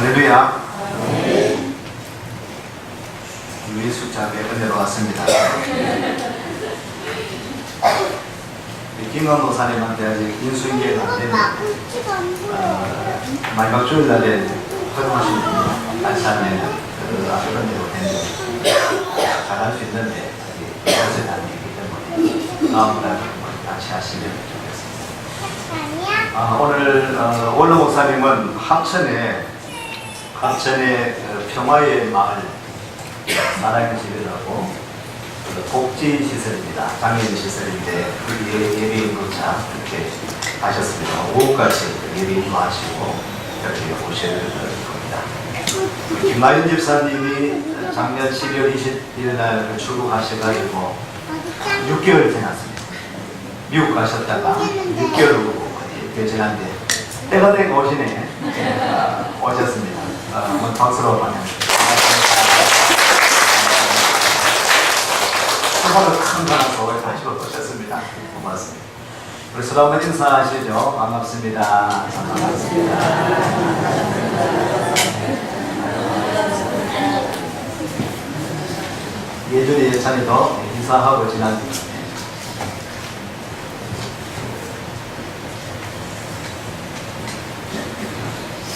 할렐루야. 우리 숫자의 은혜로 왔습니다. 김광 목사님한테 아직 인수인계가 안 되는 마지막 주일날에 허용하신 안산에 아주 은혜로 됐는데 잘할 수 있는데 아직 그것은 아니기 때문에 다음 달 같이 하시면 좋겠습니다. 오늘 원로 목사님은 합천의 평화의 마을 사랑의 집이라고 복지시설입니다. 장애인 시설인데 예비인 도착 이렇게 하셨습니다. 오후까지 예비인도 하시고 이렇게 오실 겁니다. 김마윤 집사님이 작년 12월 20일 날 출국하셔가지고 6개월 지났습니다. 미국 가셨다가 6개월 후고 지난데 때가 되고 오시네. 오셨습니다. 한번 박수로 환영합니다. 서로 큰 반응으로 다시 오셨습니다. 고맙습니다. 우리 서로 한번 인사하시죠. 반갑습니다. 반갑습니다. 예준이 예찬이도 인사하고 지난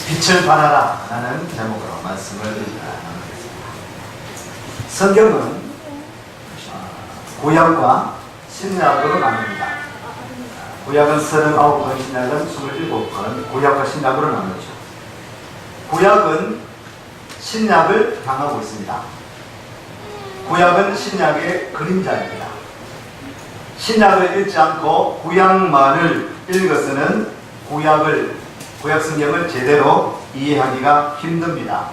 빛을 발하라 라는 제목으로 말씀을 나누겠습니다. 성경은 구약과 신약으로 나눕니다. 구약은 39권, 신약은 27권, 구약과 신약으로 나누죠. 구약은 신약을 당하고 있습니다. 구약은 신약의 그림자입니다. 신약을 읽지 않고 구약만을 읽어서는 구약 성경을 제대로 이해하기가 힘듭니다.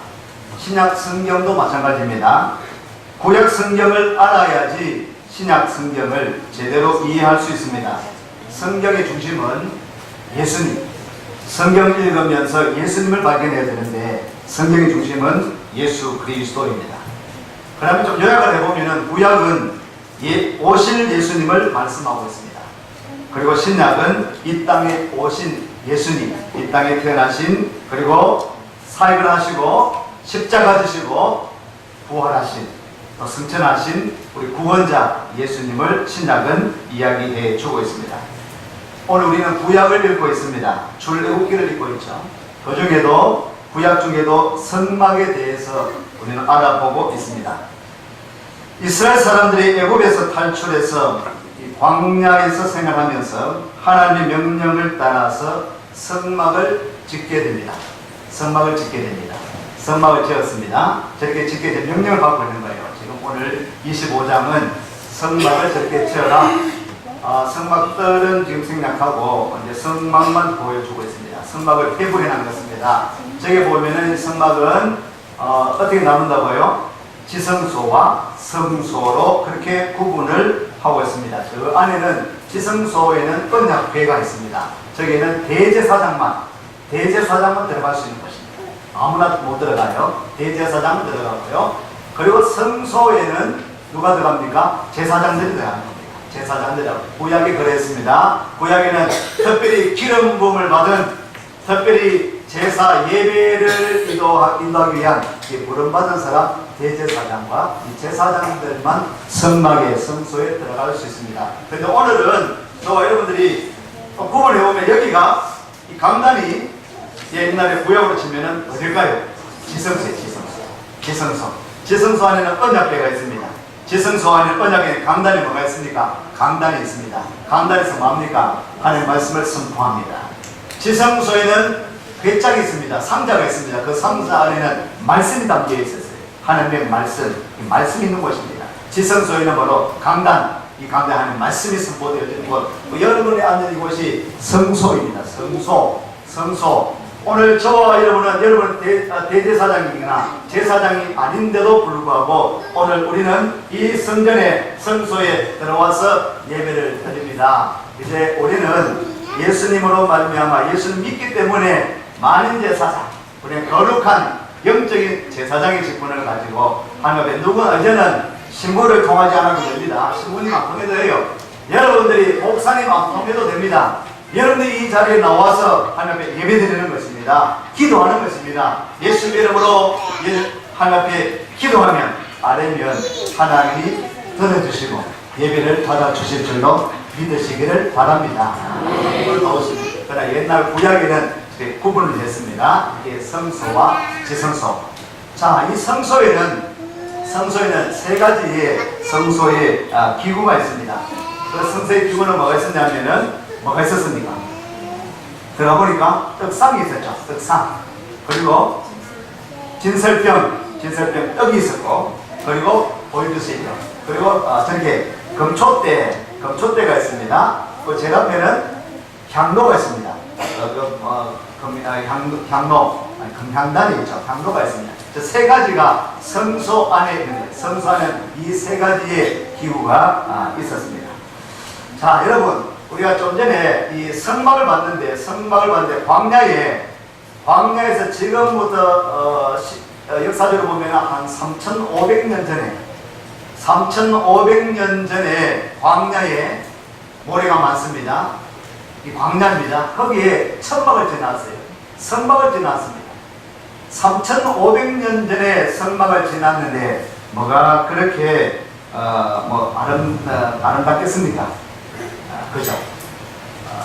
신약 성경도 마찬가지입니다. 구약 성경을 알아야지 신약 성경을 제대로 이해할 수 있습니다. 성경의 중심은 예수님. 성경 읽으면서 예수님을 발견해야 되는데 성경의 중심은 예수 그리스도입니다. 그러면 좀 요약을 해보면 구약은 오실 예수님을 말씀하고 있습니다. 그리고 신약은 이 땅에 오신 예수님, 이 땅에 태어나신, 그리고 사역을 하시고 십자가 지시고 부활하신, 또 승천하신 우리 구원자 예수님을 신약은 이야기해 주고 있습니다. 오늘 우리는 구약을 읽고 있습니다. 출애굽기를 읽고 있죠. 그 중에도 구약 중에도 성막에 대해서 우리는 알아보고 있습니다. 이스라엘 사람들이 애굽에서 탈출해서 광야에서 생활하면서 하나님의 명령을 따라서 성막을 짓게 됩니다. 성막을 지었습니다. 저렇게 짓게 된 명령을 받고 있는 거예요. 지금 오늘 25장은 성막을 저렇게 지어라. 성막들은 지금 생략하고 이제 성막만 보여주고 있습니다. 성막을 회부해 놨습니다. 저기 보면은 성막은 어떻게 나눈다고요? 지성소와 성소로 그렇게 구분을 하고 있습니다. 그 안에는 지성소에는 언약궤가 있습니다. 저기에는 대제사장만 들어갈 수 있는 것입니다. 아무나 못 들어가요. 대제사장은 들어가고요. 그리고 성소에는 누가 들어갑니까? 제사장들이 들어가는 겁니다. 제사장들이라고 구약에 그랬습니다. 구약에는 특별히 기름 부음을 받은, 특별히 제사 예배를 인도하기 위한 부름받은 사람 대제사장과 이 제사장들만 성막에 성소에 들어갈 수 있습니다. 그런데 오늘은 저와 여러분들이 구분해 보면 여기가 이 강단이 옛날에 구약으로 치면은 어딜까요? 지성소 안에는 언약궤가 있습니다. 지성소 안에는 언약궤 강단이 뭐가 있습니까? 강단이 있습니다. 강단에서 뭡니까? 하나님의 말씀을 선포합니다. 지성소에는 괴짝이 있습니다. 상자가 있습니다. 그 상자 안에는 말씀이 담겨 있었어요. 하나님의 말씀이 있는 곳입니다. 지성소에는 바로 강단, 이 강단 안에 말씀이 선포되어지는 곳, 여러분이 앉는 이곳이 성소입니다. 성소. 오늘 저와 여러분은 대제사장이거나 제사장이 아닌데도 불구하고 오늘 우리는 이 성소에 들어와서 예배를 드립니다. 이제 우리는 예수님으로 말미암아 예수를 믿기 때문에 많은 제사장, 우리는 거룩한 영적인 제사장의 직분을 가지고 하나님의 어제는 신부를 통하지 않아도 됩니다. 신부님 안 통해도 돼요. 여러분들이 목사님 안 통해도 됩니다. 여러분들이 이 자리에 나와서 하나님 앞에 예배드리는 것입니다. 기도하는 것입니다. 예수 이름으로 하나님 앞에 기도하면 아뢰면 하나님이 들어주시고 예배를 받아주실 줄로 믿으시기를 바랍니다. 그러나 옛날 구약에는 구분을 했습니다. 이게 성소와 지성소. 자, 이 성소에는 세 가지의 성소의 기구가 있습니다. 그 성소의 기구는 뭐가 있었냐면은 뭐가 있었습니까? 들어가 보니까 떡상이 있었죠. 떡상. 그리고 진설병 떡이 있었고, 그리고 보여주시죠. 그리고 저렇게 금초대가 있습니다. 그 제 앞에는 향로가 있습니다. 금향단이 있죠. 향로가 있습니다. 저 세 가지가 성소 안에 있는 거예요. 성소 안에는 이 세 가지의 기구가 있었습니다. 자, 여러분, 우리가 좀 전에 이 성막을 봤는데 광야에서 지금부터 역사적으로 보면 한 3,500년 전에 광야에 모래가 많습니다. 이 광야입니다. 거기에 천막을 지났어요. 성막을 지났습니다. 3,500년 전에 성막을 지났는데 뭐가 그렇게 아름답겠습니까? 그죠?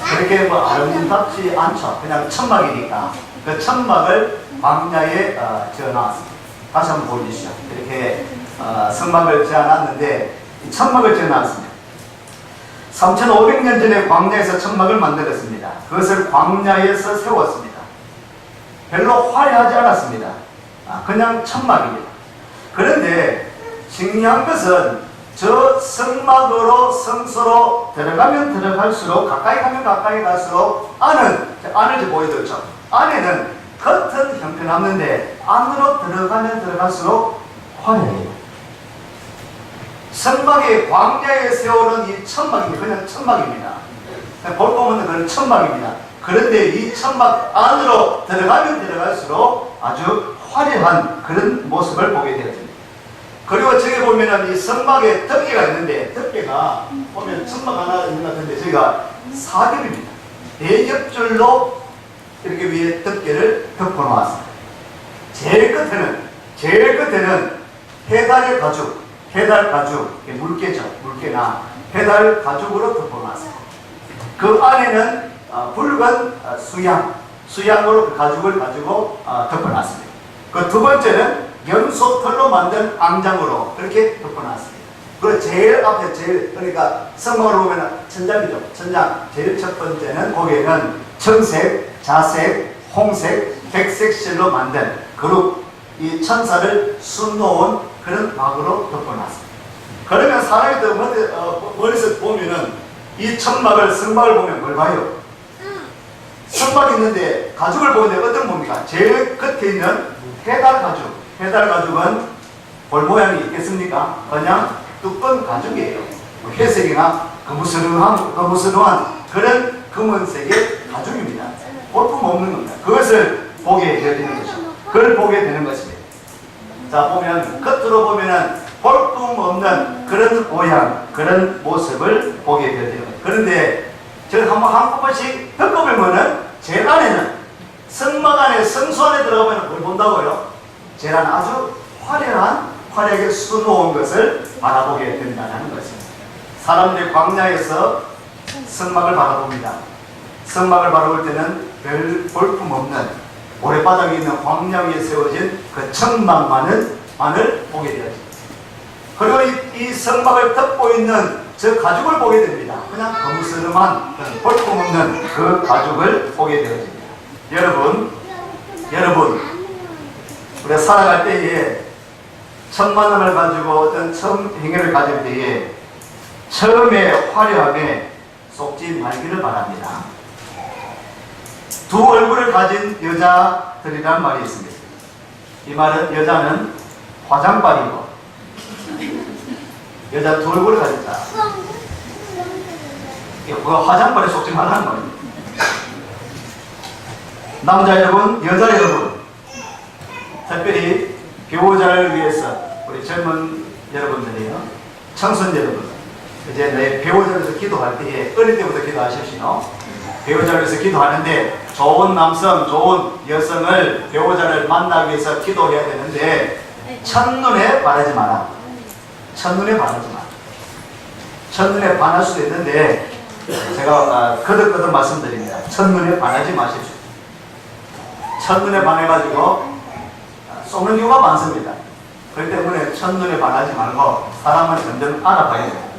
그렇게 아름답지 않죠. 그냥 천막이니까. 그 천막을 광야에 지어놨습니다. 다시 한번 보여주시죠. 이렇게 성막을 지어놨는데 천막을 지어놨습니다. 3,500년 전에 광야에서 천막을 만들었습니다. 그것을 광야에서 세웠습니다. 별로 화려하지 않았습니다. 그냥 천막입니다. 그런데 중요한 것은 저 성소로 들어가면 들어갈수록, 가까이 가면 가까이 갈수록 안을 보여드렸죠. 안에는 겉은 형편없는데 안으로 들어가면 들어갈수록 화려해요. 성막의 광야에 세우는 이 천막입니다. 그냥 천막입니다. 볼 보면 그런 천막입니다. 그런데 이 천막 안으로 들어가면 들어갈수록 아주 화려한 그런 모습을 보게 되었습니다. 그리고 저기 보면은 이 성막에 덮개가 있는데, 덮개가 보면 천막 하나 있는 것 같은데 저희가 사겹입니다. 대겹줄로 이렇게 위에 덮개를 덮어 놓았습니다. 제일 끝에는 해달 가죽, 물개죠. 물개나 해달 가죽으로 덮어 놨습니다. 그 안에는 붉은 수양으로 그 가죽을 가지고 덮어 놨습니다. 그 두 번째는 연소털로 만든 앙장으로 그렇게 덮어 놨습니다. 그 제일 앞에 그러니까 성막을 보면 천장이죠. 천장 제일 첫 번째는 거기에는 청색, 자색, 홍색, 백색 실로 만든 그룹 이 천사를 수놓은 그런 막으로 덮어놨습니다. 그러면 사람이 멀리서 보면은 이 성막을 보면 뭘 봐요? 성막이 있는데 가죽을 보는데 어떤 뭡니까? 제일 끝에 있는 해달 가죽은 볼 모양이 있겠습니까? 그냥 두꺼운 가죽이에요. 회색이나 거무스름한 그런 검은색의 가죽입니다. 볼품 없는 겁니다. 그것을 보게 되는 것이죠. 그걸 보게 되는 것입니다. 자, 겉으로 보면은 볼품 없는 그런 모양, 그런 모습을 보게 되는 거예요. 그런데 제가 한 번씩 겪어보면은 제일 안에는 성막 안에, 성소 안에 들어가면 뭘 본다고요? 제일 안에 아주 화려하게 수놓은 것을 바라보게 된다는 것입니다. 사람들이 광야에서 성막을 바라봅니다. 성막을 바라볼 때는 별 볼품 없는 모래바닥에 있는 광야 위에 세워진 그 천막만을 보게 되었습니다. 그리고 이 성막을 덮고 있는 저 가죽을 보게 됩니다. 그냥 거무스름한 볼품 없는 그 가죽을 보게 되었습니다. 여러분, 우리가 살아갈 때에 첫 만남을 가지고 어떤 처음 행위를 가질 때에 처음에 화려함에 속지 말기를 바랍니다. 두 얼굴을 가진 여자들이란 말이 있습니다. 이 말은 여자는 화장발이고 여자 두 얼굴을 가졌다. 그 화장발에 속지 말라는 말입니다. 남자 여러분, 여자 여러분, 특별히 배우자를 위해서 우리 젊은 여러분들이요, 청소년 여러분, 이제 내 배우자를 위해서 기도할 때에 어릴 때부터 기도하십시오. 배우자를 위해서 기도하는데 좋은 남성, 좋은 여성을, 배우자를 만나기 위해서 기도해야 되는데 첫눈에 반하지 마라. 첫눈에 반하지 마라. 첫눈에 반할 수도 있는데 제가 거듭거듭 말씀드립니다. 첫눈에 반하지 마십시오. 첫눈에 반해가지고 쏘는 경우가 많습니다. 그렇기 때문에 첫눈에 반하지 말고 사람을 점점 알아봐야 돼요.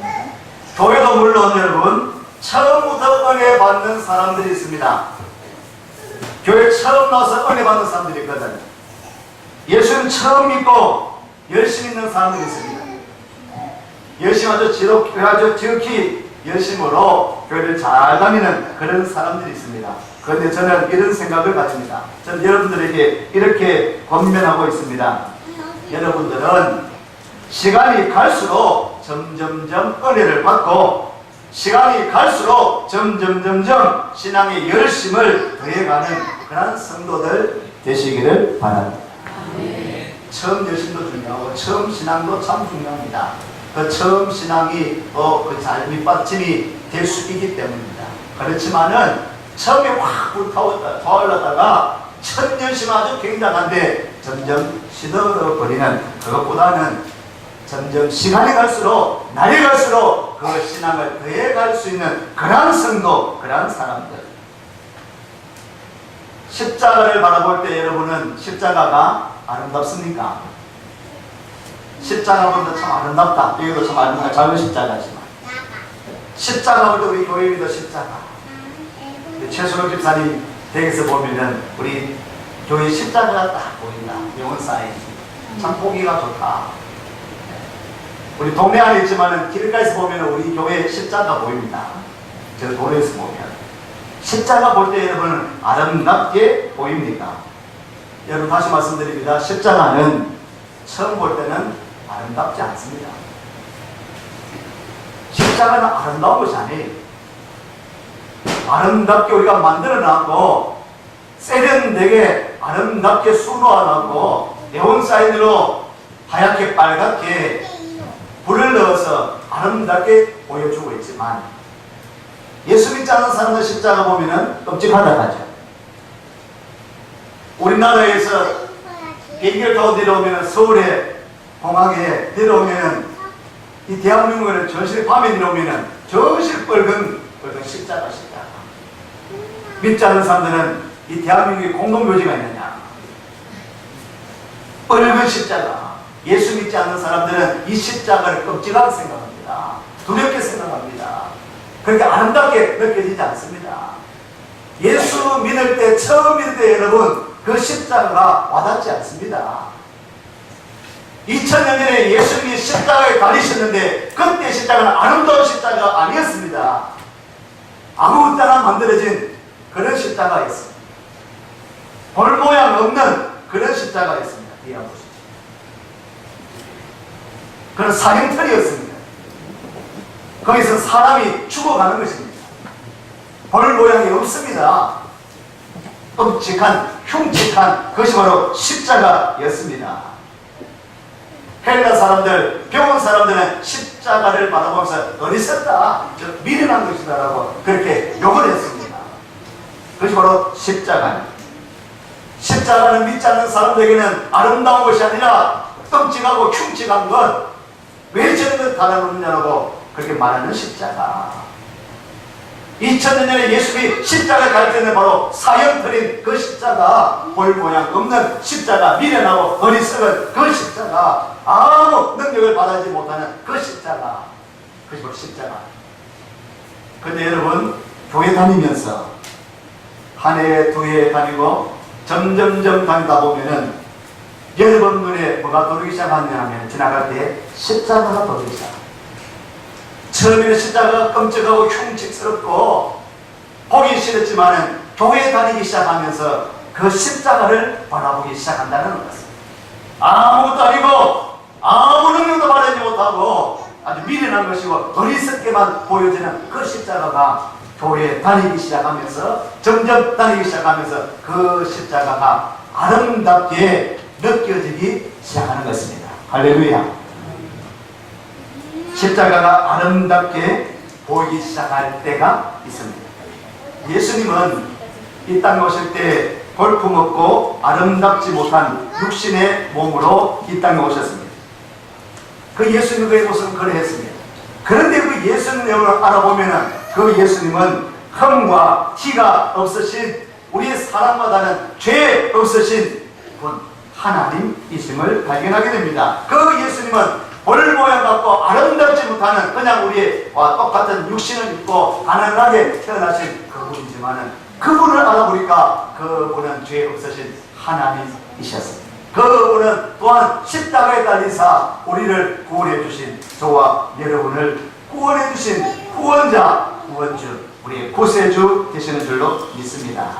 교회도 물론 여러분 처음부터 은혜 받는 사람들이 있습니다. 교회 처음 나와서 은혜 받는 사람들이 있거든요. 예수는 처음 믿고 열심히 있는 사람들이 있습니다. 열심히 아주 지극히 열심으로 교회를 잘 다니는 그런 사람들이 있습니다. 그런데 저는 이런 생각을 가집니다. 저는 여러분들에게 이렇게 권면하고 있습니다. 여러분들은 시간이 갈수록 점점점 은혜를 받고 시간이 갈수록 점점점점 신앙의 열심을 더해가는 그런 성도들 되시기를 바랍니다. 처음 열심도 중요하고 처음 신앙도 참 중요합니다. 그 처음 신앙이 잘 밑받침이 될 수 있기 때문입니다. 그렇지만은 처음에 확 불타올랐다가 첫 열심은 아주 굉장한데 점점 시들어버리는 그것보다는 점점 시간이 갈수록 날이 갈수록 그 신앙을 더해갈 수 있는 그러한 성도, 그러한 사람들. 십자가를 바라볼 때 여러분은 십자가가 아름답습니까? 십자가 보면 참 아름답다. 여기도 참 아름답다. 작은 십자가지만 십자가 볼 때 우리 교회에도 십자가. 최순호 집사님 댁에서 보면은 우리 교회 십자가가 딱 보인다. 영원 사인. 참 보기가 좋다. 우리 동네 안에 있지만은 길가에서 보면은 우리 교회 십자가 보입니다. 저 도로에서 보면 십자가 볼 때 여러분은 아름답게 보입니까? 여러분 다시 말씀드립니다. 십자가는 처음 볼 때는 아름답지 않습니다. 십자가는 아름다운 것이 아니에요. 아름답게 우리가 만들어놨고 세련되게 아름답게 수놓아놨고 네온 사인으로 하얗게 빨갛게 불을 넣어서 아름답게 보여주고 있지만 예수 믿지 않는 사람들 십자가 보면은 끔찍하다 하죠. 우리나라에서 비행기를 타고 내려오면 서울에 공항에 내려오면은 이 대한민국에는 전실 밤에 내려오면은 전실 빨간 십자가. 믿지 않는 사람들은 이 대한민국에 공동묘지가 있느냐? 빨간 십자가. 예수 믿지 않는 사람들은 이 십자가를 끔찍하게 생각합니다. 두렵게 생각합니다. 그렇게 아름답게 느껴지지 않습니다. 예수 믿을 때, 처음 믿을 때 여러분, 그 십자가가 와닿지 않습니다. 2000년 전에 예수님이 십자가에 달리셨는데 그때 십자가는 아름다운 십자가가 아니었습니다. 아무 때나 만들어진 그런 십자가였습니다. 볼 모양 없는 그런 십자가였습니다. 그런 사형틀이었습니다. 거기서 사람이 죽어가는 것입니다. 볼 모양이 없습니다. 끔찍한, 흉측한 그것이 바로 십자가였습니다. 헬라 사람들, 병원 사람들은 십자가를 바라보면서 어리석다, 미련한 것이다 라고 그렇게 욕을 했습니다. 그것이 바로 십자가입니다. 십자가는 믿지 않는 사람들에게는 아름다운 것이 아니라 끔찍하고 흉측한 것, 왜 저런 것 달아놓느냐고 그렇게 말하는 십자가. 2000년 전에 예수님이 십자가에 갈 때는 바로 사형틀인 그 십자가, 볼 모양 없는 십자가, 미련하고 어리석은 그 십자가, 아무 능력을 받아지 못하는 그 십자가, 그것이 바로 십자가. 그런데 여러분, 교회 다니면서 한 해, 두 해 다니고 점점점 다니다 보면은 여러분 눈에 뭐가 들어오기 시작하냐 하면 지나갈 때 십자가가 들어오기 시작합니다. 처음에는 십자가가 끔찍하고 흉측스럽고 보기 싫었지만은 교회에 다니기 시작하면서 그 십자가를 바라보기 시작한다는 것입니다. 아무것도 아니고 아무 능력도 바라지 못하고 아주 미련한 것이고 어리석게만 보여지는 그 십자가가 교회에 다니기 시작하면서 점점 다니기 시작하면서 그 십자가가 아름답게 느껴지기 시작하는 것입니다. 할렐루야. 십자가가 아름답게 보이기 시작할 때가 있습니다. 예수님은 이 땅에 오실 때 볼품없고 아름답지 못한 육신의 몸으로 이 땅에 오셨습니다. 그 예수님의 모습은 그러했습니다. 그런데 그 예수님을 알아보면은 그 예수님은 흠과 티가 없으신, 우리의 사랑마다는 죄 없으신 분 하나님이심을 발견하게 됩니다. 그 예수님은 볼 모양 같고 아름답지 못하는 그냥 우리와 똑같은 육신을 입고 가난하게 태어나신 그분이지만은 그분을 알아보니까 그분은 죄 없으신 하나님이셨습니다. 그분은 또한 십자가에 달리사 우리를 구원해 주신, 저와 여러분을 구원해 주신 구원자, 구원주, 우리의 구세주 되시는 줄로 믿습니다.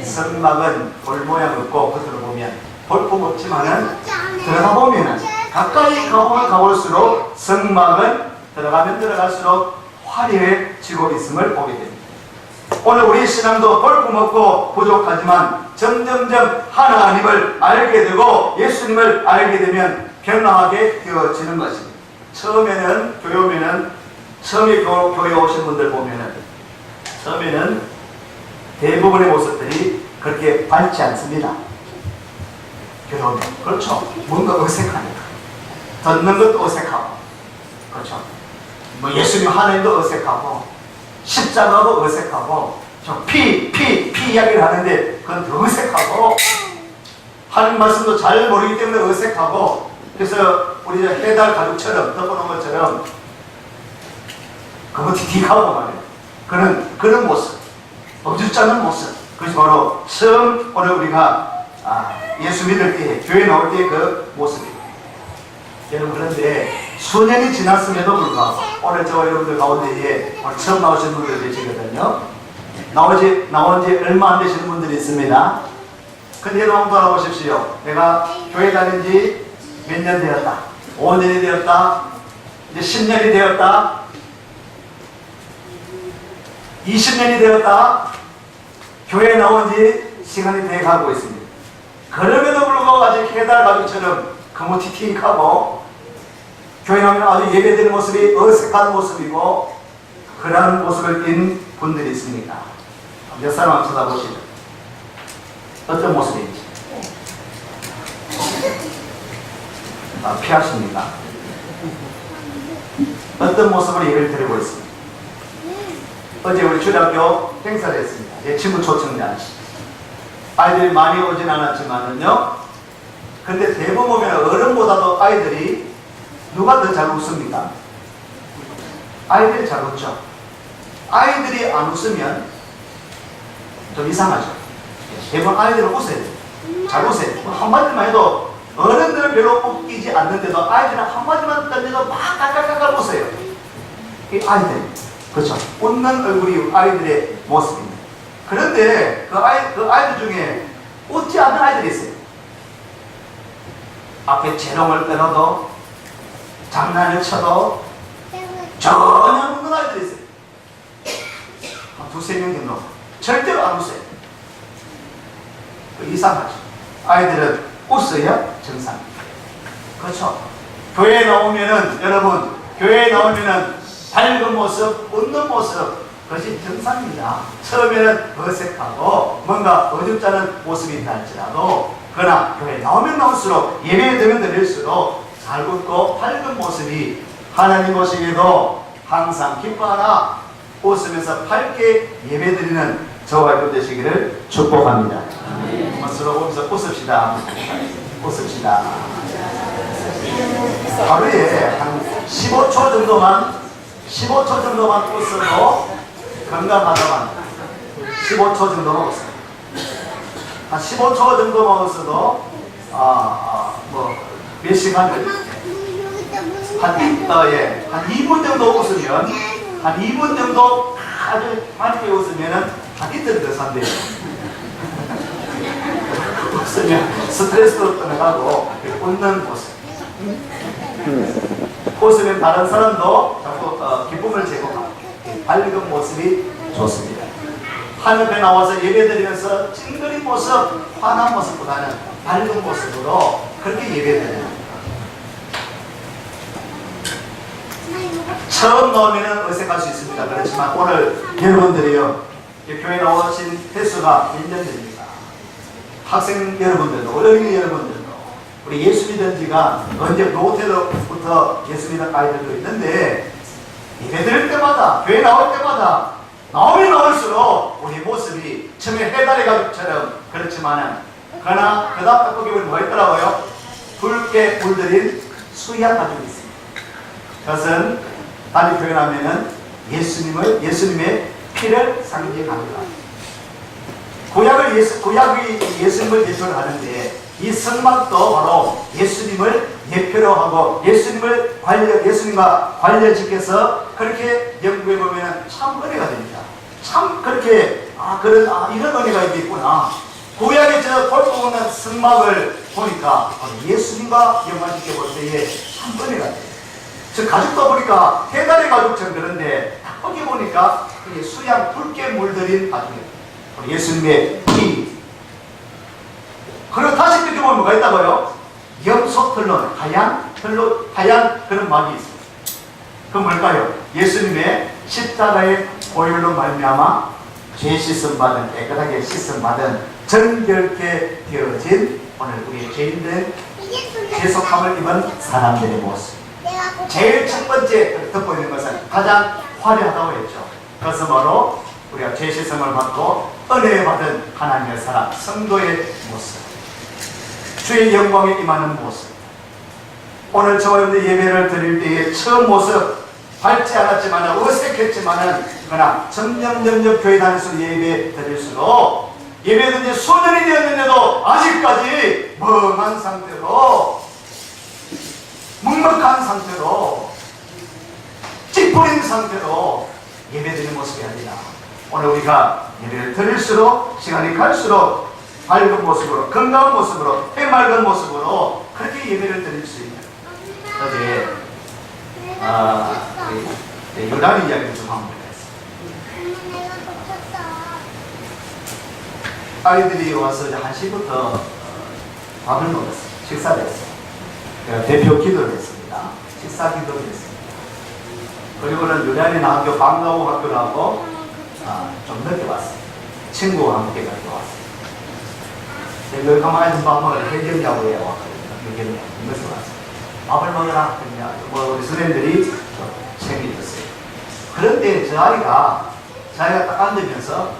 성막은 볼 모양 없고 겉으로 보면 볼품 없지만은 들어가 보면은 가까이 가볼수록 성막은 들어가면 들어갈수록 화려해지고 있음을 보게 됩니다. 오늘 우리 신앙도 볼품없고 부족하지만 점점점 하나님을 알게 되고 예수님을 알게 되면 변화하게 되어지는 것입니다. 처음에는 교회 오면은, 처음에 교회 오신 분들 보면은 처음에는 대부분의 모습들이 그렇게 밝지 않습니다. 교회 오면. 그렇죠. 뭔가 어색하니까. 듣는 것도 어색하고, 그렇죠. 뭐 예수님 하나님도 어색하고, 십자가도 어색하고, 피 이야기를 하는데 그건 더 어색하고, 하는 말씀도 잘 모르기 때문에 어색하고, 그래서 우리 해달 가족처럼 덮어놓은 것처럼 그거 틱틱하고 말이에요. 그런 모습, 어줍잖은 모습. 그것이 바로 처음 오늘 우리가 예수 믿을 때, 교회 나올 때 그 모습입니다. 여러분, 그런데 수년이 지났음에도 불구하고 오늘 저와 여러분들 가운데에 오늘 처음 나오신 분들 계시거든요. 나온 지 얼마 안 되시는 분들이 있습니다. 근데 여러분 한번 돌아보십시오. 내가 교회 다닌 지 몇 년 되었다, 5년이 되었다, 이제 10년이 되었다, 20년이 되었다, 교회에 나온 지 시간이 돼 가고 있습니다. 그럼에도 불구하고 아직 해달 가족처럼 거무튀튀하고 교회 나오면 아주 예배드리는 모습이 어색한 모습이고, 그러한 모습을 띈 분들이 있습니다. 몇 사람 한번 쳐다보시죠. 어떤 모습인지. 피하십니까? 어떤 모습으로 예배를 드리고 있습니다. 어제 우리 주일학교 행사를 했습니다. 제 친구 초청자 아이들이 많이 오진 않았지만은요, 근데 대부분 보면 어른보다도 아이들이 누가 더 잘 웃습니까? 아이들이 잘 웃죠. 아이들이 안 웃으면 좀 이상하죠. 대부분 아이들은 웃어야 돼요. 잘 웃어야 돼요. 한마디만 해도, 어른들은 별로 웃기지 않는데도 아이들은 한마디만 던져도 막 깔깔깔깔 웃어요. 이 아이들, 그렇죠. 웃는 얼굴이 아이들의 모습입니다. 그런데 그 아이들 중에 웃지 않는 아이들이 있어요. 앞에 재롱을 빼놔도, 장난을 쳐도 전혀 웃는 아이들이 있어요. 한 두세 명 정도. 절대로 안 웃어요. 이상하죠. 아이들은 웃어야 정상입니다. 그렇죠. 교회에 나오면은, 여러분, 교회에 나오면은 밝은 모습, 웃는 모습, 그것이 정상입니다. 처음에는 어색하고 뭔가 어줍지 않은 모습이 있다 할지라도, 그러나 교회에 나오면 나올수록, 예배에 되면 드릴수록 잘 웃고 밝은 모습이 하나님 보시기에도 항상 기뻐하라, 웃으면서 밝게 예배드리는 저와 여러분 되시기를 축복합니다. 서로 보면서 웃읍시다. 웃읍시다. 하루에 한 15초 정도만 웃어도 건강하다만, 15초 정도만 웃어요. 한 15초 정도만 웃어도 몇 시간을 한 2분 정도 웃으면, 한 2분 정도 아주 많이 웃으면은 한 이틀 더 산대요. 웃으면 스트레스도 떠나가고 웃는 모습. 웃으면 다른 사람도 자꾸 기쁨을 제공하고 밝은 모습이 좋습니다. 하늘에 나와서 예배드리면서 찡그린 모습, 환한 모습보다는 밝은 모습으로 그렇게 예배드려요. 처음 나오면 어색할 수 있습니다. 그렇지만 오늘 여러분들이요, 교회 나오신 횟수가 몇 년 됩니까? 학생 여러분들도, 어린이 여러분들도, 우리 예수 믿은 지가 언제 노태로부터 예수 믿은 아이들도 있는데, 예배 드릴 때마다, 교회 나올 때마다, 나오면 나올수록 우리 모습이 처음에 해달의 가족처럼 그렇지만은, 그러나 그 다음 딱 보기 보면 뭐 있더라고요? 붉게 물들인 수양 가족이 있습니다. 그것은 단지 표현하면은 예수님의 피를 상징합니다. 구약의 예수님을 예표로 하는데, 이 성막도 바로 예수님을 예표로 하고 예수님과 관련시켜서 그렇게 연구해 보면 참 은혜가 됩니다. 참 그렇게 이런 은혜가 있겠구나. 구약의 저 볼거 없는 성막을 보니까 예수님과 연관시켜 볼 때에 참 은혜가 돼요. 저 가족도 보니까 해달의 가족처럼 그런데 딱 거기 보니까 그게 수양 붉게 물들인 가족이에요. 예수님의 피. 그리고 다시 뜯겨 보면 뭐가 있다고요? 염소털로 하얀 그런 막이 있습니다. 그건 뭘까요? 예수님의 십자가의 보혈로 말미암아 죄 씻음 받은, 깨끗하게 씻음 받은, 정결케 되어진 오늘 우리의 죄인된 죄속함을 입은 사람들의 모습. 제일 첫 번째 돋보이는 것은 가장 화려하다고 했죠. 그것은 바로 우리가 죄 씻음을 받고 은혜 받은 하나님의 사람, 성도의 모습, 주의 영광에 임하는 모습. 오늘 저와 여러분들 예배를 드릴 때의 처음 모습, 밝지 않았지만 어색했지만은 그러나 점점 교회 다니면서 예배 드릴수록 예배는 이제 수년이 되었는데도 아직까지 멍한 상태로, 묵묵한 상태로, 찌푸린 상태로 예배드리는 모습이 아니라, 오늘 우리가 예배를 드릴수록 시간이 갈수록 밝은 모습으로, 건강한 모습으로, 해맑은 모습으로 그렇게 예배를 드릴 수 있는. 어제 요단의 이야기를 좀 한번 했습니다. 아이들이 와서 1시부터 밥을 먹었어요. 식사를 했어요. 대표 기도를 했습니다. 식사 기도를 했습니다. 그리고는 요단이 학교 방과후 학교를 하고 좀 늦게 왔어요. 친구와 함께 늦게 왔어요. 늘 가만히 밥 먹으러 해경자고 해요. 해경자 늦게 왔어요. 밥을 먹으라. 우리 선생님들이 챙겨줬어요. 그런데 저 아이가 자기가 딱 앉으면서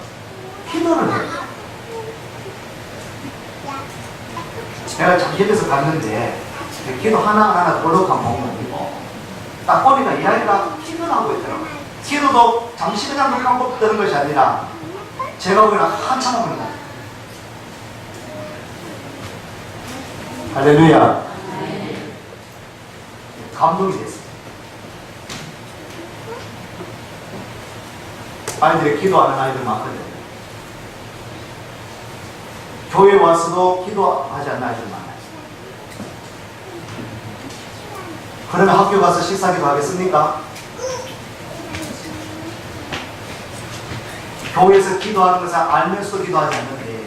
기도를 해요. 내가 잠실에서 갔는데 기도 하나하나 볼록한 목록이고 딱 보니까 이 아이가 기도를 하고 있더라고요. 기도도 잠시 그냥 눈 감고 뜨는 것이 아니라 제가 보기에는 한참 하고 있는 거예요. 할렐루야. 감동이 됐어요. 아이들이 기도하는 아이들 많거든요. 교회 와서도 기도하지 않는 아이들 많아요. 그러면 학교 가서 식사기도 하겠습니까? 교회에서 기도하는 것을 알면서도 기도하지 않는데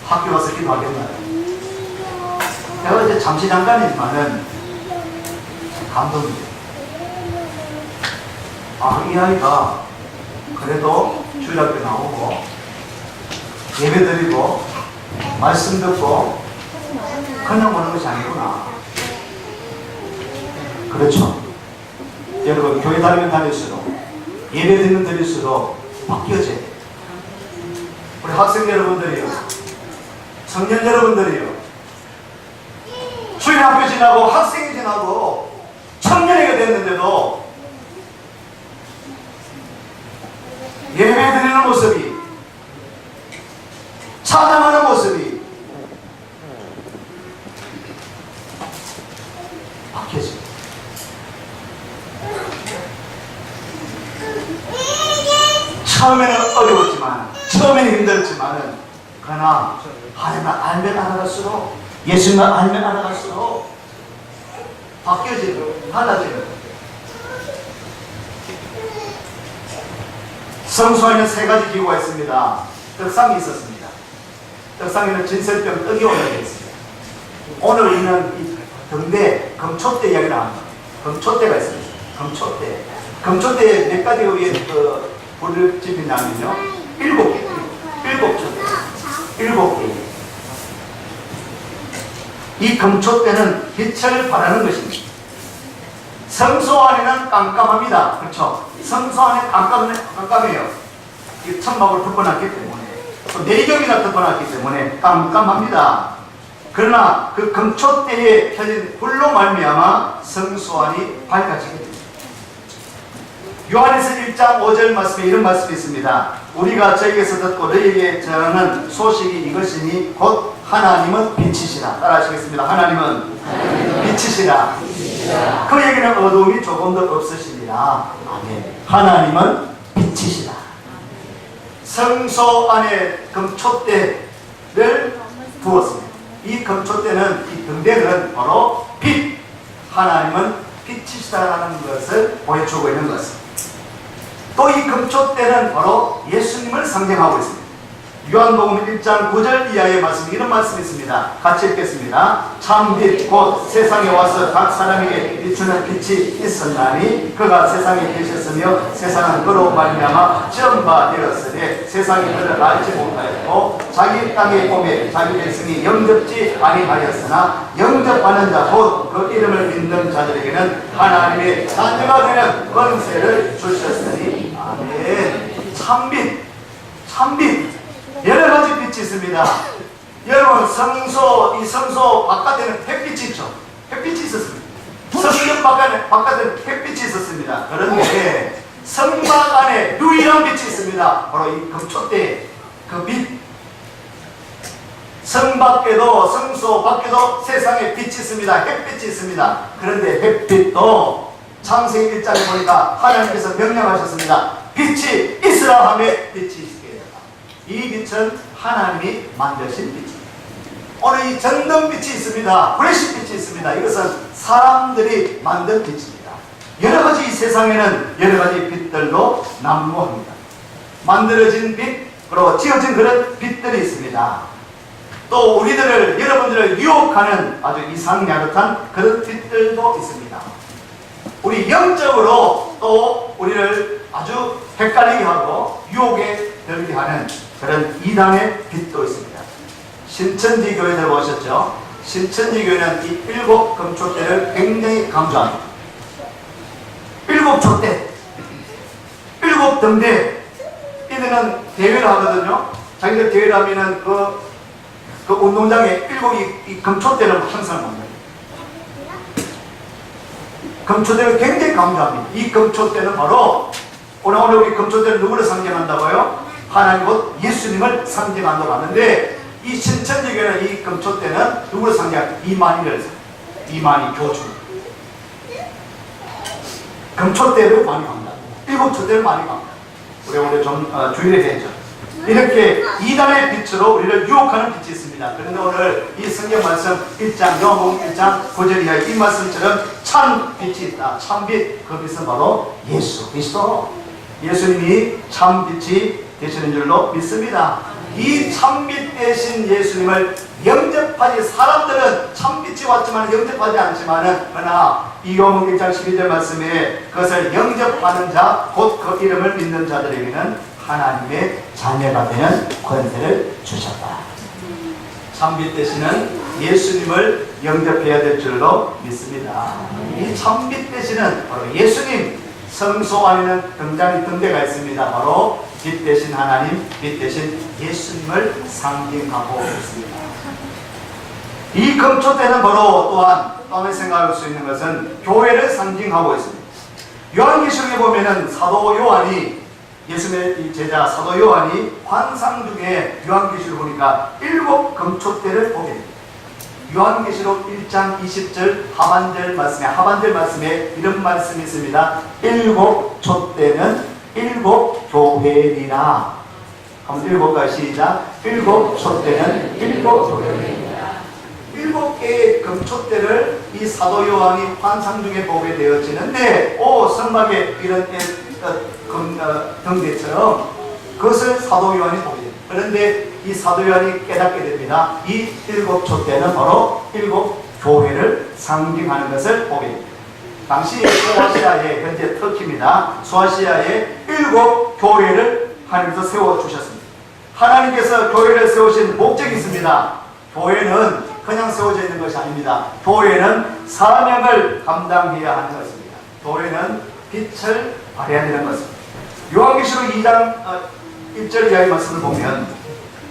학교 가서 기도하겠나요? 제가 이제 잠시 잠깐이지만은 감동이에요. 이 아이가 그래도 주일학교 나오고 예배 드리고 말씀 듣고 그냥 오는 것이 아니구나. 그렇죠. 여러분 교회 다니면 다닐수록 예배 드리면 드릴수록 바뀌어져요. 우리 학생 여러분들이요, 청년 여러분들이요, 주일학교 지나고 학생이 지나고 청년이가 됐는데도 예배 드리는 모습이, 찬양하는 모습이 바뀌어집니다. 처음에는 어려웠지만, 처음에는 힘들었지만은, 그러나 하나님을 알면 알아갈수록, 예수님을 알면 알아갈수록 바뀌어지고 달라지는. 성수에는 3가지 기구가 있습니다. 떡상이 있었습니다. 떡상에는 진설병 떡이 올라져 있습니다. 오늘 우리는 이 등대, 금초대 이야기를 합니다. 금초대가 있습니다. 금초대. 금초대에 몇 가지 불을 지피냐면요, 7개, 7촛대, 7개. 이 금촛대는 빛을 발하는 것입니다. 성소 안에는 깜깜합니다. 그렇죠? 성소 안에 깜깜해요. 이 천막을 덮어놨기 때문에, 또 내경이나 덮어놨기 때문에 깜깜합니다. 그러나 그 금촛대에 켜진 불로 말미암아 성소 안이 밝아지게 됩니다. 요한에서 1장 5절 말씀에 이런 말씀이 있습니다. 우리가 저에게서 듣고 너희에게 전하는 소식이 이것이니 곧 하나님은 빛이시라. 따라하시겠습니다. 하나님은 빛이시라. 그에게는 어두움이 조금도 없으시리라. 아멘. 하나님은 빛이시라. 성소 안에 금촛대를 두었습니다. 이 금촛대는, 이 등대는 바로 빛, 하나님은 빛이시다라는 것을 보여주고 있는 것입니다. 또 이 금촛대는 바로 예수님을 상징하고 있습니다. 요한복음 1장 9절 이하의 말씀, 이런 말씀이 있습니다. 같이 읽겠습니다. 참빛 곧 세상에 와서 각 사람에게 비추는 빛이 있었나니 그가 세상에 계셨으며 세상은 그로 말미암아 지은 바 되었으되 세상이 그를 알지 못하였고 자기 땅에 오매 자기 백성이 영접지 아니하였으나 영접하는 자 곧 그 이름을 믿는 자들에게는 하나님의 자녀가 되는 권세를 주셨으니. 아멘. 참빛, 참빛. 여러 가지 빛이 있습니다. 여러분, 이 성소 바깥에는 햇빛이 있죠. 햇빛이 있었습니다. 성전 바깥에는 햇빛이 있었습니다. 그런데 성막 안에 유일한 빛이 있습니다. 바로 이 금촛대, 그 빛. 성 밖에도, 성소 밖에도 세상에 빛이 있습니다. 햇빛이 있습니다. 그런데 햇빛도 창세기 1장에 보니까 하나님께서 명령하셨습니다. 빛이 있으라 하며 빛이 있습니다. 이 빛은 하나님이 만드신 빛입니다. 오늘 이 전등빛이 있습니다. 브레시빛이 있습니다. 이것은 사람들이 만든 빛입니다. 여러 가지 이 세상에는 여러 가지 빛들로 난무합니다. 만들어진 빛, 그리고 지어진 그런 빛들이 있습니다. 또 우리들을, 여러분들을 유혹하는 아주 이상야릇한 그런 빛들도 있습니다. 우리 영적으로 또 우리를 아주 헷갈리게 하고 유혹에 들게 하는 그런 이단의 빛도 있습니다. 신천지 교회들 보셨죠? 신천지 교회는 이 7 금촛대를 굉장히 강조합니다. 7 촛대, 7 등대. 이들은 대회를 하거든요. 자기들 대회를 하면은 그 운동장에 7이 금촛대를 항상 만들어요. 금촛대를 굉장히 강조합니다. 이 금촛대는 바로 오늘 우리 금촛대는 누구를 상징한다고요? 하나님 곧 예수님을 상징한다고 하는데, 이 신천지교회는 이 금촛대는 누구를 상징합니까? 이만희 교주. 금촛대를 많이 갑니다. 7 촛대를 많이 갑니다. 우리 오늘 좀 주의를 해야죠. 이렇게 이단의 빛으로 우리를 유혹하는 빛이 있습니다. 그런데 오늘 이 성경 말씀 1장, 요한복음 1장 9절 이하 이 말씀처럼 참 빛이 있다. 참 빛, 그 빛은 바로 예수 그리스도. 예수님이 참 빛이 되시는 줄로 믿습니다. 이 참빛 되신 예수님을 영접하지, 사람들은 참빛이 왔지만 영접하지 않지만은, 그러나 이 요한복음 1장 12절 말씀에 그것을 영접하는 자, 곧 그 이름을 믿는 자들에게는 하나님의 자녀가 되는 권세를 주셨다. 참빛 되시는 예수님을 영접해야 될 줄로 믿습니다. 이 참빛 되시는 바로 예수님, 성소 안에는 등대가 있습니다. 바로 빛 되신 하나님, 빛 되신 예수님을 상징하고 있습니다. 이 금촛대는 바로 또한 생각할 수 있는 것은 교회를 상징하고 있습니다. 요한계시록에 보면은 사도 요한이, 예수님의 제자 사도 요한이 환상 중에 요한계시록을 보니까 7 금촛대를 보게 됩니다. 요한계시록 1장 20절 하반절 말씀에 이런 말씀이 있습니다. 7 촛대는 7 교회리라. 한번 읽어볼까요? 시작. 7 촛대는 7 교회리라. 7개의 금촛대를 이 사도 요한이 환상 중에 보게 되어지는데, 성막에 이런 등대처럼 그것을 사도 요한이 보게 됩니다. 그런데 이 사도 요한이 깨닫게 됩니다. 이 7 촛대는 바로 7 교회를 상징하는 것을 보게 됩니다. 당시 소아시아의 현재 터키입니다. 소아시아에 7교회를 하나님께서 세워주셨습니다. 하나님께서 교회를 세우신 목적이 있습니다. 교회는 그냥 세워져 있는 것이 아닙니다. 교회는 사명을 감당해야 하는 것입니다. 교회는 빛을 발해야 되는 것입니다. 요한계시록 2장 1절 이하의 말씀을 보면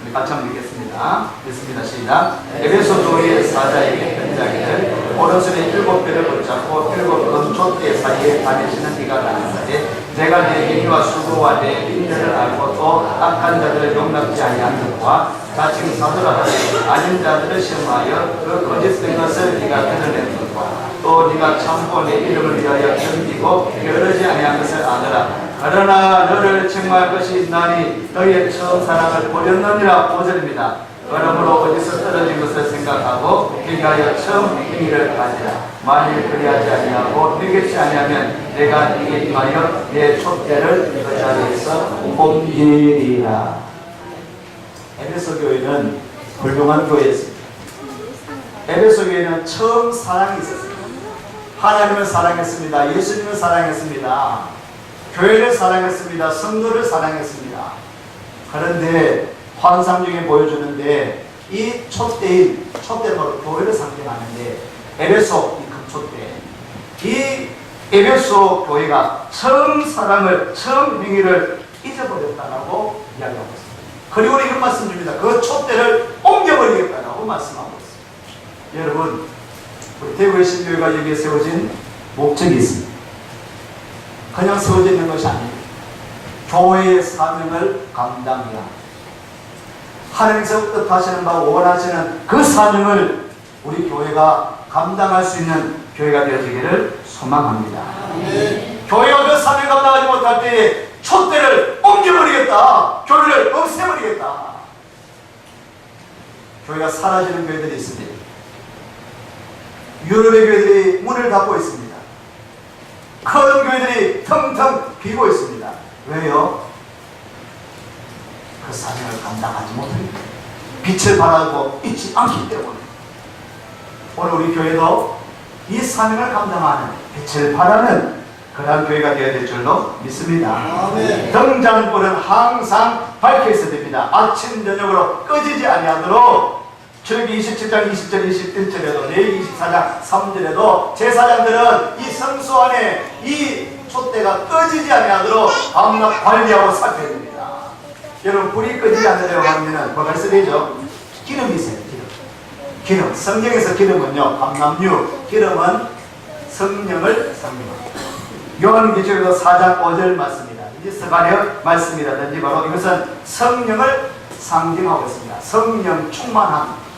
우리 같이 한번 읽겠습니다. 읽습니다. 시작. 에베소 교회의 사자에게 편지하기를 오른손에 7배를 붙잡고 7 금촛대 사이에 다니시는 네가 가능하되 내가 내 행위와 수고와 내 인내를 알고 또 악한 자들을 용납지 아니하는 것과 자칭 사도라 하되 아닌 자들을 시험하여 그 거짓된 것을 네가 드러낸 것과 또 네가 참고 내 이름을 위하여 견디고 게으르지 아니한 것을 아느라. 그러나 너를 책망할 것이 있나니 너희의 처음 사랑을 버렸느니라. 5절입니다. 그러므로 어디서 떨어진 것을 생각하고 회개하여 처음 행위를 가지라. 만일 그리하지 아니하고 회개치 아니하면 내가 네게 임하여 내 촛대를 그 자리에서 옮기리라. 에베소 교회는 훌륭한 교회였습니다. 에베소 교회는 처음 사랑이 있었습니다. 하나님을 사랑했습니다. 예수님을 사랑했습니다. 교회를 사랑했습니다. 성도를 사랑했습니다. 그런데 환상 중에 보여주는데 이 촛대는 바로 교회를 상징하는데 에베소 이 금촛대, 이 에베소 교회가 처음 사랑을, 처음 행위를 잊어버렸다라고 이야기하고 있습니다. 그리고 이런 말씀 줍니다. 그 촛대를 옮겨버리겠다라고 말씀하고 있습니다. 여러분, 우리 대구의 신교회가 여기에 세워진 목적이 있습니다. 그냥 세워져 있는 것이 아닙니다. 교회의 사명을 감당해야 합니다. 하나님께서 뜻하시는 바 원하시는 그 사명을 우리 교회가 감당할 수 있는 교회가 되어지기를 소망합니다. 교회가 그 사명을 감당하지 못할 때에 촛대를 옮겨버리겠다, 교회를 없애버리겠다. 교회가 사라지는 교회들이 있습니다. 유럽의 교회들이 문을 닫고 있습니다. 큰 교회들이 텅텅 비고 있습니다. 왜요? 그 사명을 감당하지 못합니다. 빛을 발하고 있지 않기 때문에. 오늘 우리 교회도 이 사명을 감당하는, 빛을 발하는 그러한 교회가 되어야 될 줄로 믿습니다. 등잔불은 항상 밝혀 있어야 됩니다. 아침 저녁으로 꺼지지 아니하도록. 출애굽기 27장 20절 21절에도 레위기 24장 3절에도 제사장들은 이 성소 안에 이 촛대가 꺼지지 아니하도록 밤낮 관리하고 살펴야 됩니다. 여러분, 불이 꺼지지 않으려고 하면 뭐가 있어야 되죠? 기름이 있어요. 기름. 성경에서 기름은요, 감람류. 기름은 성령을 상징합니다. 요한계시록에서 4장 5절 말씀입니다. 이제 스가랴 말씀이라든지 바로 이것은 성령을 상징하고 있습니다. 성령 충만함.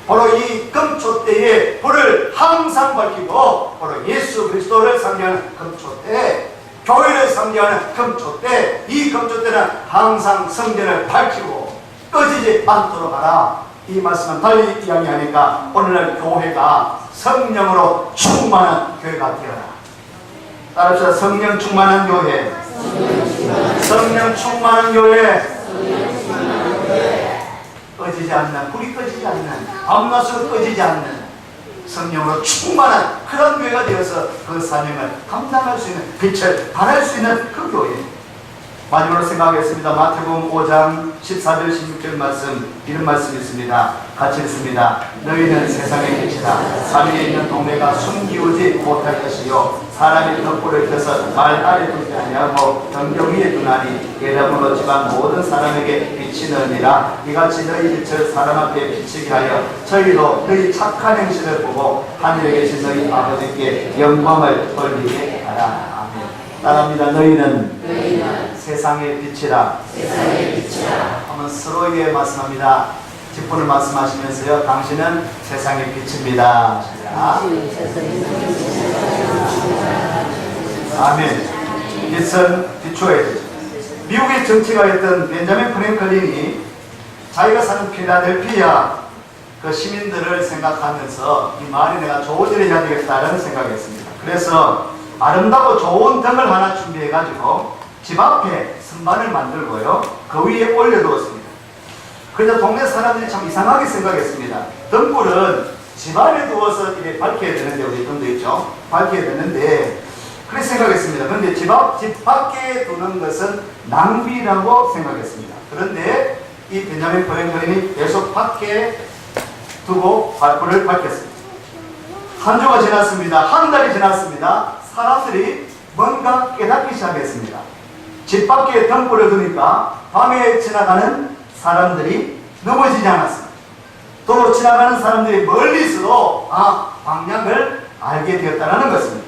바로 이 금촛대에 불을 항상 밝히고 바로 예수 그리스도를 상징하는 금촛대, 교회를 상징하는 금촛대, 이 금촛대는 항상 성전을 밝히고 꺼지지 않도록 하라. 이 말씀은 달리 이야기하니까 오늘날 교회가 성령으로 충만한 교회가 되어라. 따라서 성령 충만한 교회, 성령 충만한 교회, 꺼지지 않는, 불이 꺼지지 않는, 밤낮으로 꺼지지 않는 성령으로 충만한 그런 교회가 되어서 그 사명을 감당할 수 있는, 빛을 발할 수 있는 그 교회. 마지막으로 생각하겠습니다. 마태복음 5장 14절 16절 말씀, 이런 말씀이 있습니다. 같이 읽습니다. 너희는 세상의 빛이다. 산에 있는 동네가 숨기우지 못할 것이요 사람이 덕불을 펴서 말 아래 두지 아니하고 등경 위에 두나니 예담으로 집안 모든 사람에게 비치느니라. 이같이 너희 빛을 사람 앞에 비치게 하여 저희도 너희 착한 행실을 보고 하늘에 계신 너희 아버지께 영광을 돌리게 하라. 따라합니다. 너희는 세상의 빛이라. 한번 서로에게 말씀합니다. 직분을 말씀하시면서요. 당신은 세상의 빛입니다. 아멘. 빛은 비추어야 되죠. 미국의 정치가였던 벤자민 프랭클린이 자기가 사는 필라델피아 그 시민들을 생각하면서 이 말이 내가 좋은 일을 해야 되겠다는 생각했습니다. 그래서 아름다고 좋은 등을 하나 준비해가지고 집 앞에 선반을 만들고요, 그 위에 올려두었습니다. 그래서 동네 사람들이 참 이상하게 생각했습니다. 등불은 집안에 두어서 이렇게 밝혀야 되는데, 우리 돈도 있죠. 밝혀야 되는데, 그렇게 생각했습니다. 그런데 집 밖에 두는 것은 낭비라고 생각했습니다. 그런데 이 벤자민 프랭클린이 계속 밖에 두고 불을 밝혔습니다. 한 주가 지났습니다. 한 달이 지났습니다. 사람들이 뭔가 깨닫기 시작했습니다. 집 밖에 등불을 두니까 밤에 지나가는 사람들이 넘어지지 않았습니다. 또 지나가는 사람들이 멀리서도 방향을 알게 되었다는 것입니다.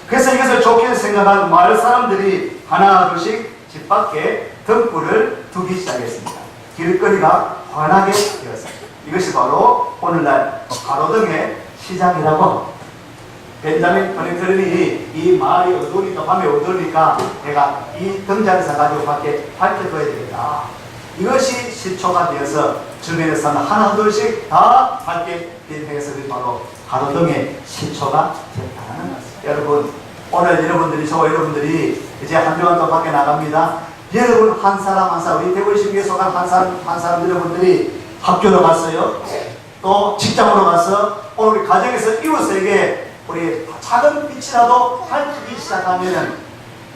그래서 이것을 좋게 생각한 마을 사람들이 하나 둘씩 집 밖에 등불을 두기 시작했습니다. 길거리가 환하게 되었습니다. 이것이 바로 오늘날 가로등의 시작이라고. 벤자민 프랭클린이 이 마을이 어두우니까, 밤에 어두우니까 내가 이 등잔사 가지고 밖에 밝혀둬야 되겠다. 이것이 시초가 되어서 주변에 사는 하나 둘씩 다 밝게 된 해석이 바로 가로등의 시초가 되었다는 것입니다. 여러분, 오늘 여러분들이 이제 한 주간 더 밖에 나갑니다. 여러분 한 사람 한 사람, 우리 대구시교에 속한 한 사람 여러분들이 학교로 갔어요. 또 직장으로 가서 오늘 우리 가정에서 이웃에게 우리 작은 빛이라도 밝히기 시작하면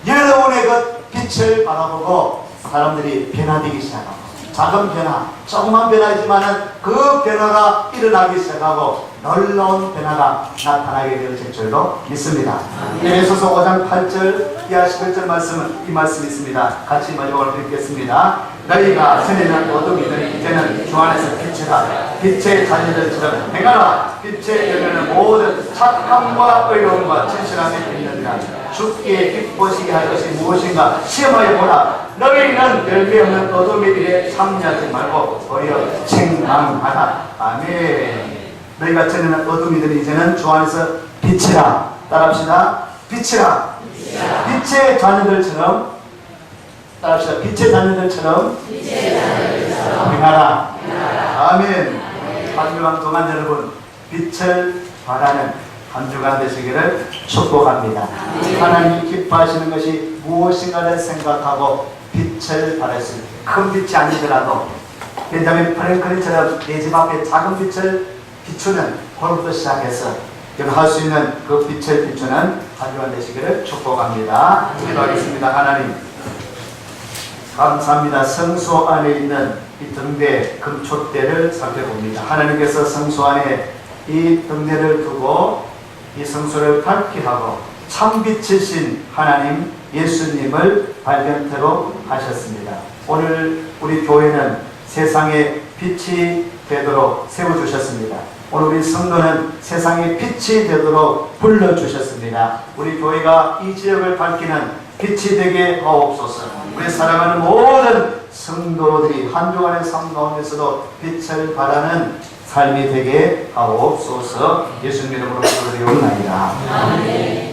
여러분의 그 빛을 바라보고 사람들이 변화되기 시작하고, 작은 변화, 조그만 변화이지만은 그 변화가 일어나기 시작하고 놀라운 변화가 나타나게 될 줄로 믿습니다. 에베소서 5장 8절 이하 11절 말씀은 이 말씀이 있습니다. 같이 마지막으로 읽겠습니다. 너희가 전에는 어둠이더니 이제는 주 안에서 빛이다. 빛의 자녀들처럼 행하라. 빛의 열매는 모든 착함과 의로움과 진실함에 있느니라. 주께 기뻐지게 할 것이 무엇인가 시험하여 보라. 너희는 열매 없는 어둠의 일에 참여하지 말고 오히려 책망하라. 아멘. 너희가 전에는 어둠이더니 이제는 주 안에서 빛이라. 따라합시다. 빛이라. 빛의 자녀들처럼, 따라합시다. 빛의 자녀들처럼 행하라. 아멘. 한 주간 동안 여러분 빛을 발하는 한 주간 되시기를 축복합니다. 하나님이 기뻐하시는 것이 무엇인가를 생각하고 빛을 발할 수 있는, 큰 빛이 아니더라도 벤자민 프랭클린처럼 내 집 앞에 작은 빛을 비추는 그것부터 시작해서 할 수 있는 그 빛을 비추는 한 주간 되시기를 축복합니다. 기도하겠습니다. 하나님 감사합니다. 성소 안에 있는 이 등대, 금촛대를 살펴봅니다. 하나님께서 성소 안에 이 등대를 두고 이 성소를 밝게 하고 참빛이신 하나님 예수님을 발견토록 하셨습니다. 오늘 우리 교회는 세상의 빛이 되도록 세워주셨습니다. 오늘 우리 성도는 세상의 빛이 되도록 불러주셨습니다. 우리 교회가 이 지역을 밝히는 빛이 되게 하옵소서. 우리 사랑하는 모든 성도들이 한 주간의 삶 가운데서도 빛을 발하는 삶이 되게 하옵소서. 예수님 이름으로 기도드리옵나이다. 아멘.